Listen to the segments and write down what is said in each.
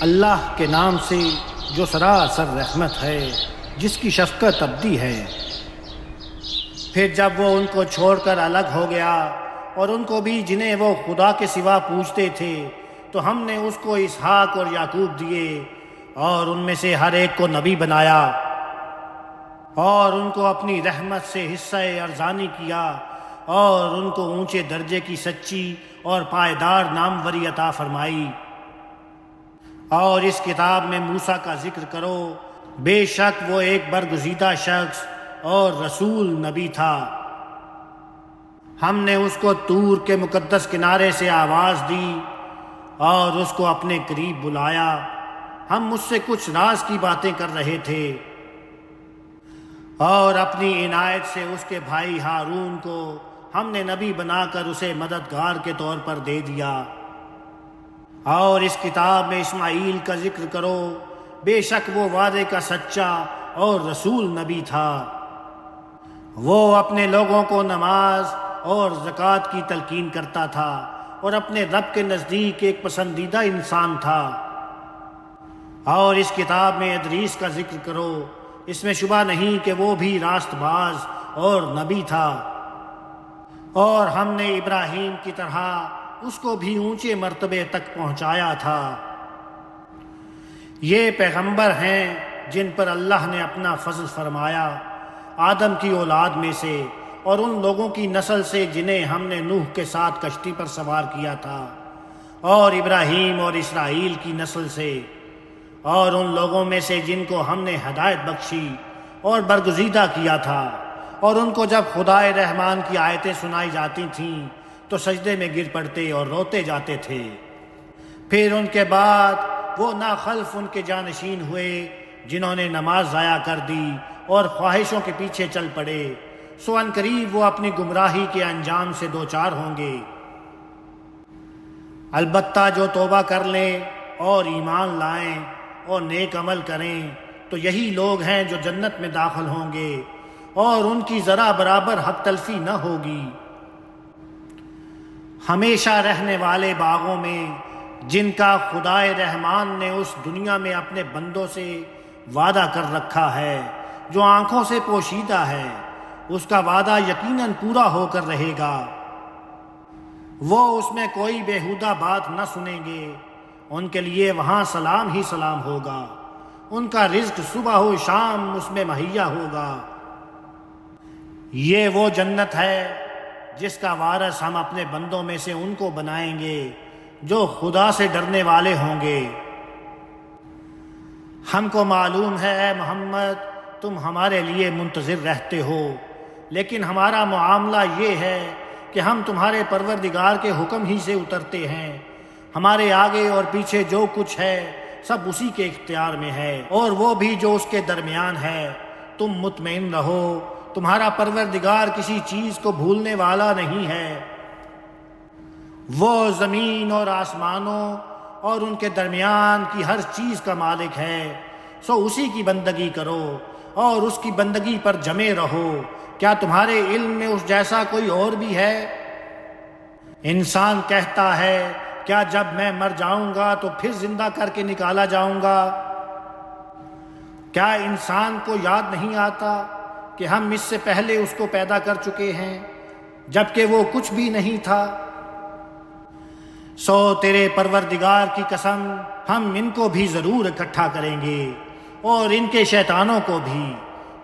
اللہ کے نام سے جو سراسر رحمت ہے، جس کی شفقت ابدی ہے۔ پھر جب وہ ان کو چھوڑ کر الگ ہو گیا اور ان کو بھی جنہیں وہ خدا کے سوا پوجتے تھے، تو ہم نے اس کو اسحاق اور یعقوب دیے اور ان میں سے ہر ایک کو نبی بنایا اور ان کو اپنی رحمت سے حصہ ارزانی کیا اور ان کو اونچے درجے کی سچی اور پائیدار ناموری عطا فرمائی۔ اور اس کتاب میں موسیٰ کا ذکر کرو، بے شک وہ ایک برگزیدہ شخص اور رسول نبی تھا۔ ہم نے اس کو طور کے مقدس کنارے سے آواز دی اور اس کو اپنے قریب بلایا۔ ہم مجھ سے کچھ راز کی باتیں کر رہے تھے اور اپنی عنایت سے اس کے بھائی ہارون کو ہم نے نبی بنا کر اسے مددگار کے طور پر دے دیا۔ اور اس کتاب میں اسماعیل کا ذکر کرو، بے شک وہ وعدے کا سچا اور رسول نبی تھا۔ وہ اپنے لوگوں کو نماز اور زکوٰۃ کی تلقین کرتا تھا اور اپنے رب کے نزدیک ایک پسندیدہ انسان تھا۔ اور اس کتاب میں ادریس کا ذکر کرو، اس میں شبہ نہیں کہ وہ بھی راست باز اور نبی تھا۔ اور ہم نے ابراہیم کی طرح اس کو بھی اونچے مرتبے تک پہنچایا تھا۔ یہ پیغمبر ہیں جن پر اللہ نے اپنا فضل فرمایا، آدم کی اولاد میں سے اور ان لوگوں کی نسل سے جنہیں ہم نے نوح کے ساتھ کشتی پر سوار کیا تھا، اور ابراہیم اور اسرائیل کی نسل سے، اور ان لوگوں میں سے جن کو ہم نے ہدایت بخشی اور برگزیدہ کیا تھا، اور ان کو جب خدائے رحمان کی آیتیں سنائی جاتی تھیں تو سجدے میں گر پڑتے اور روتے جاتے تھے۔ پھر ان کے بعد وہ ناخلف ان کے جانشین ہوئے جنہوں نے نماز ضائع کر دی اور خواہشوں کے پیچھے چل پڑے، سو ان قریب وہ اپنی گمراہی کے انجام سے دوچار ہوں گے۔ البتہ جو توبہ کر لیں اور ایمان لائیں اور نیک عمل کریں تو یہی لوگ ہیں جو جنت میں داخل ہوں گے اور ان کی ذرا برابر حق تلفی نہ ہوگی۔ ہمیشہ رہنے والے باغوں میں جن کا خدائے رحمان نے اس دنیا میں اپنے بندوں سے وعدہ کر رکھا ہے، جو آنکھوں سے پوشیدہ ہے، اس کا وعدہ یقیناً پورا ہو کر رہے گا۔ وہ اس میں کوئی بیہودہ بات نہ سنیں گے، ان کے لیے وہاں سلام ہی سلام ہوگا، ان کا رزق صبح و شام اس میں مہیا ہوگا۔ یہ وہ جنت ہے جس کا وارث ہم اپنے بندوں میں سے ان کو بنائیں گے جو خدا سے ڈرنے والے ہوں گے۔ ہم کو معلوم ہے اے محمد تم ہمارے لیے منتظر رہتے ہو، لیکن ہمارا معاملہ یہ ہے کہ ہم تمہارے پروردگار کے حکم ہی سے اترتے ہیں۔ ہمارے آگے اور پیچھے جو کچھ ہے سب اسی کے اختیار میں ہے، اور وہ بھی جو اس کے درمیان ہے۔ تم مطمئن رہو، تمہارا پروردگار کسی چیز کو بھولنے والا نہیں ہے۔ وہ زمین اور آسمانوں اور ان کے درمیان کی ہر چیز کا مالک ہے، سو اسی کی بندگی کرو اور اس کی بندگی پر جمے رہو۔ کیا تمہارے علم میں اس جیسا کوئی اور بھی ہے؟ انسان کہتا ہے کیا جب میں مر جاؤں گا تو پھر زندہ کر کے نکالا جاؤں گا؟ کیا انسان کو یاد نہیں آتا کہ ہم اس سے پہلے اس کو پیدا کر چکے ہیں جبکہ وہ کچھ بھی نہیں تھا؟ سو تیرے پروردگار کی قسم ہم ان کو بھی ضرور اکٹھا کریں گے اور ان کے شیطانوں کو بھی،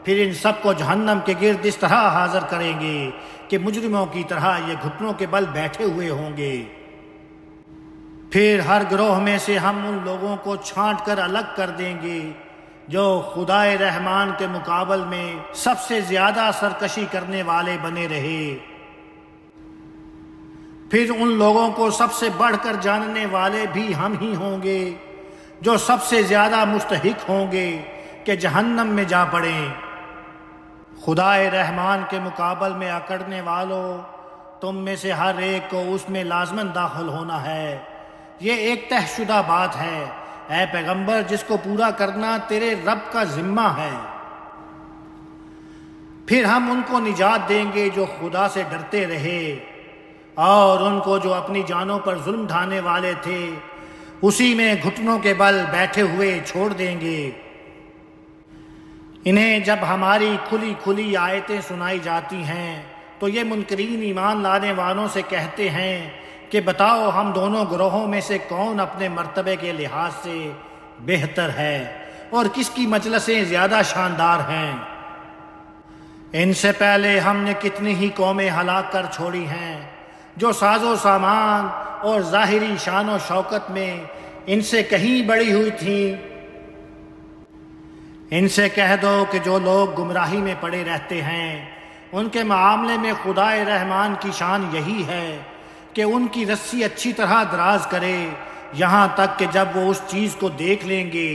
پھر ان سب کو جہنم کے گرد اس طرح حاضر کریں گے کہ مجرموں کی طرح یہ گھٹنوں کے بل بیٹھے ہوئے ہوں گے۔ پھر ہر گروہ میں سے ہم ان لوگوں کو چھانٹ کر الگ کر دیں گے جو خدائے رحمان کے مقابل میں سب سے زیادہ سرکشی کرنے والے بنے رہے۔ پھر ان لوگوں کو سب سے بڑھ کر جاننے والے بھی ہم ہی ہوں گے جو سب سے زیادہ مستحق ہوں گے کہ جہنم میں جا پڑیں۔ خدائے رحمان کے مقابل میں اکڑنے والوں، تم میں سے ہر ایک کو اس میں لازماً داخل ہونا ہے۔ یہ ایک طے شدہ بات ہے اے پیغمبر جس کو پورا کرنا تیرے رب کا ذمہ ہے۔ پھر ہم ان کو نجات دیں گے جو خدا سے ڈرتے رہے، اور ان کو جو اپنی جانوں پر ظلم ڈھانے والے تھے اسی میں گھٹنوں کے بل بیٹھے ہوئے چھوڑ دیں گے۔ انہیں جب ہماری کھلی کھلی آیتیں سنائی جاتی ہیں تو یہ منکرین ایمان لانے والوں سے کہتے ہیں کہ بتاؤ ہم دونوں گروہوں میں سے کون اپنے مرتبے کے لحاظ سے بہتر ہے اور کس کی مجلسیں زیادہ شاندار ہیں۔ ان سے پہلے ہم نے کتنی ہی قومیں ہلاک کر چھوڑی ہیں جو ساز و سامان اور ظاہری شان و شوکت میں ان سے کہیں بڑی ہوئی تھیں۔ ان سے کہہ دو کہ جو لوگ گمراہی میں پڑے رہتے ہیں ان کے معاملے میں خدائے رحمان کی شان یہی ہے کہ ان کی رسی اچھی طرح دراز کرے یہاں تک کہ جب وہ اس چیز کو دیکھ لیں گے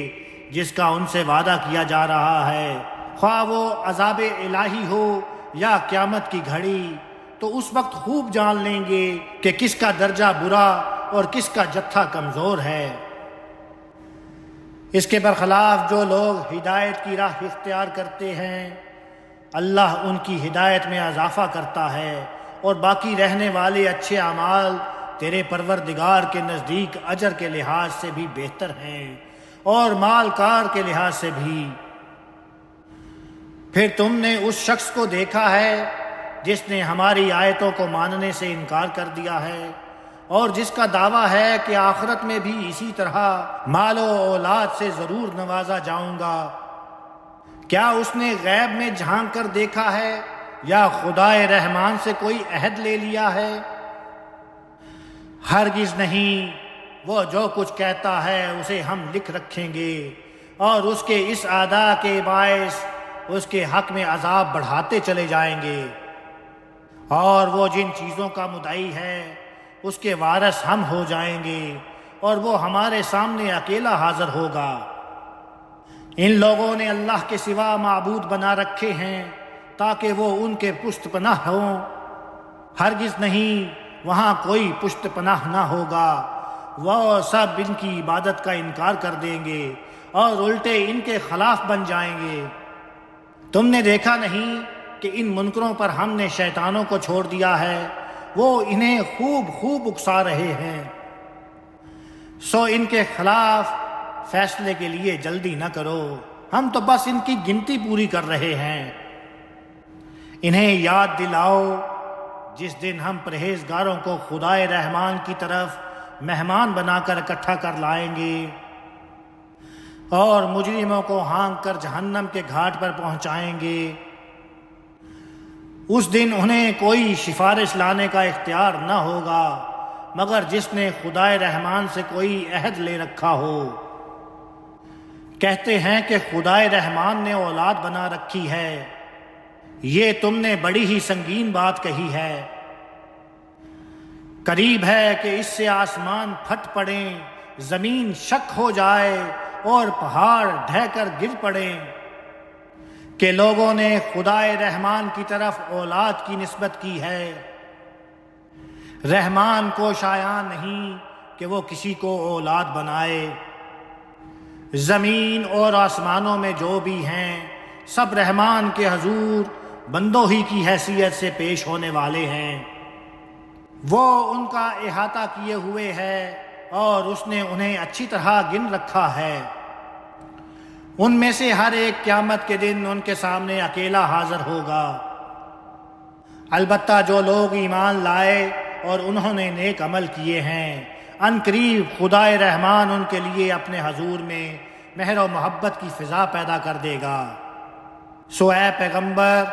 جس کا ان سے وعدہ کیا جا رہا ہے، خواہ وہ عذاب الہی ہو یا قیامت کی گھڑی، تو اس وقت خوب جان لیں گے کہ کس کا درجہ برا اور کس کا جتھا کمزور ہے۔ اس کے برخلاف جو لوگ ہدایت کی راہ اختیار کرتے ہیں اللہ ان کی ہدایت میں اضافہ کرتا ہے، اور باقی رہنے والے اچھے اعمال تیرے پروردگار کے نزدیک اجر کے لحاظ سے بھی بہتر ہیں اور مال کار کے لحاظ سے بھی۔ پھر تم نے اس شخص کو دیکھا ہے جس نے ہماری آیتوں کو ماننے سے انکار کر دیا ہے اور جس کا دعویٰ ہے کہ آخرت میں بھی اسی طرح مال و اولاد سے ضرور نوازا جاؤں گا۔ کیا اس نے غیب میں جھانک کر دیکھا ہے یا خدائے رحمان سے کوئی عہد لے لیا ہے؟ ہرگز نہیں، وہ جو کچھ کہتا ہے اسے ہم لکھ رکھیں گے اور اس کے اس ادا کے باعث اس کے حق میں عذاب بڑھاتے چلے جائیں گے، اور وہ جن چیزوں کا مدعی ہے اس کے وارث ہم ہو جائیں گے اور وہ ہمارے سامنے اکیلا حاضر ہوگا۔ ان لوگوں نے اللہ کے سوا معبود بنا رکھے ہیں تاکہ وہ ان کے پشت پناہ ہوں، ہرگز نہیں، وہاں کوئی پشت پناہ نہ ہوگا۔ وہ سب ان کی عبادت کا انکار کر دیں گے اور الٹے ان کے خلاف بن جائیں گے۔ تم نے دیکھا نہیں کہ ان منکروں پر ہم نے شیطانوں کو چھوڑ دیا ہے، وہ انہیں خوب خوب اکسا رہے ہیں، سو ان کے خلاف فیصلے کے لیے جلدی نہ کرو، ہم تو بس ان کی گنتی پوری کر رہے ہیں۔ انہیں یاد دلاؤ جس دن ہم پرہیزگاروں کو خدائے رحمان کی طرف مہمان بنا کر اکٹھا کر لائیں گے اور مجرموں کو ہانک کر جہنم کے گھاٹ پر پہنچائیں گے۔ اس دن انہیں کوئی سفارش لانے کا اختیار نہ ہوگا مگر جس نے خدائے رحمان سے کوئی عہد لے رکھا ہو۔ کہتے ہیں کہ خدائے رحمان نے اولاد بنا رکھی ہے، یہ تم نے بڑی ہی سنگین بات کہی ہے۔ قریب ہے کہ اس سے آسمان پھٹ پڑیں، زمین شک ہو جائے اور پہاڑ ڈھہ کر گر پڑیں کہ لوگوں نے خدائے رحمان کی طرف اولاد کی نسبت کی ہے۔ رحمان کو شایع نہیں کہ وہ کسی کو اولاد بنائے۔ زمین اور آسمانوں میں جو بھی ہیں سب رحمان کے حضور بندوں ہی کی حیثیت سے پیش ہونے والے ہیں۔ وہ ان کا احاطہ کیے ہوئے ہے اور اس نے انہیں اچھی طرح گن رکھا ہے۔ ان میں سے ہر ایک قیامت کے دن ان کے سامنے اکیلا حاضر ہوگا، البتہ جو لوگ ایمان لائے اور انہوں نے نیک عمل کیے ہیں ان قریب خدائے رحمان ان کے لیے اپنے حضور میں مہر و محبت کی فضا پیدا کر دے گا۔ سو اے پیغمبر،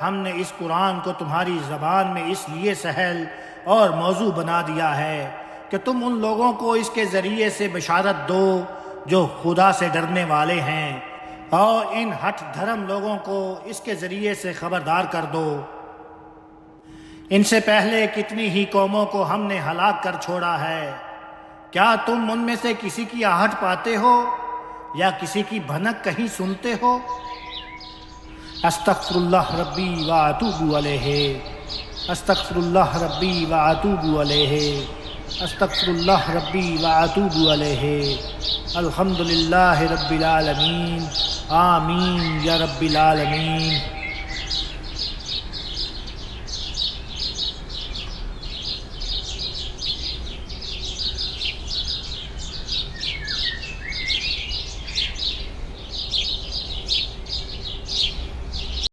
ہم نے اس قرآن کو تمہاری زبان میں اس لیے سہل اور موضوع بنا دیا ہے کہ تم ان لوگوں کو اس کے ذریعے سے بشارت دو جو خدا سے ڈرنے والے ہیں، اور ان ہٹ دھرم لوگوں کو اس کے ذریعے سے خبردار کر دو۔ ان سے پہلے کتنی ہی قوموں کو ہم نے ہلاک کر چھوڑا ہے، کیا تم ان میں سے کسی کی آہٹ پاتے ہو یا کسی کی بھنک کہیں سنتے ہو؟ استغفر اللہ ربی واتوب علیہ، استغفر اللہ ربی واتوب علیہ، استغفر اللہ ربی واتوب علیہ۔ الحمدللہ رب العالمین، آمین یا رب العالمین۔